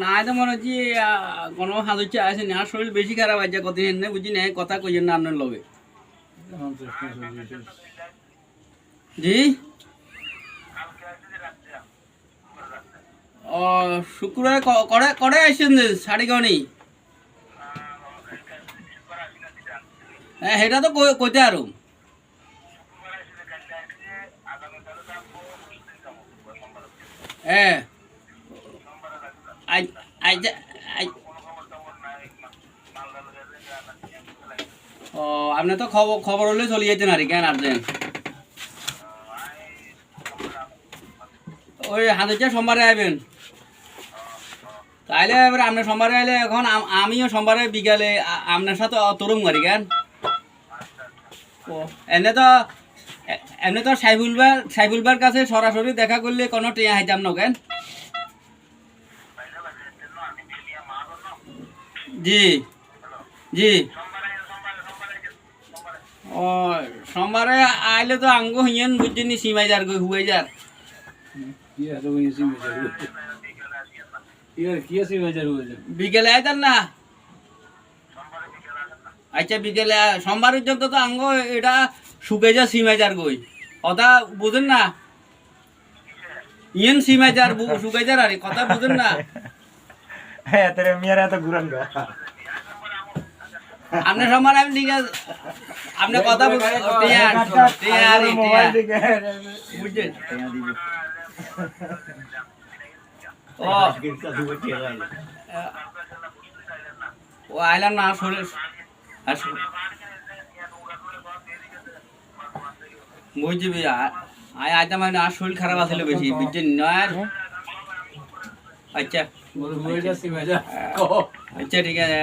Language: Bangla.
না তো মনে হচ্ছে কোনো হাত হচ্ছে আসেনি আর শরীর বেশি খারাপ আছে কতদিন এনে বুঝি না কথা কইছেন না আপনার লগে জি ও শুক্রবার করে করে আসছেন সাড়ে গনি হ্যাঁ সেটা তো কইতে আরো হ্যাঁ ও আপনি তো খবর খবর হলে চলে যেতেন আর কেন আসছেন ওই হাজার সোমবারে আইবেন তাইলে এবার আপনার সোমবারে আইলে এখন আমিও সোমবারে বিকালে আপনার সাথে তরুণ মারি কেন ও এনে তো এমনি তো সাইফুলবার কাছে সরাসরি দেখা করলে কোনো টিয়া হাইতাম না কেন জি জি ও সোমবারে আইলে তো আঙ্গো হিয়েন বুঝছেনি সীমাই যার গই হুয়ে যার বিকেলে আইতাম না আচ্ছা বিকেলে সোমবার পর্যন্ত তো আঙ্গ এটা শুকে যা সীমাই যার গই কথা বুঝেন না ইয়েন সীমাই যার শুকাই যার আরে কথা বুঝেন না হ্যাঁ তোর মিয়ার এত ঘুরান গা আপনি সোমবার আমি ঠিক আছে আপনি কথা বুঝছেন ও ও আইলাম না শরীর বুঝবি আইতাম আর শরীর খারাপ আছিল বেশি বুঝছেন নয় আচ্ছা আচ্ছা ঠিক আছে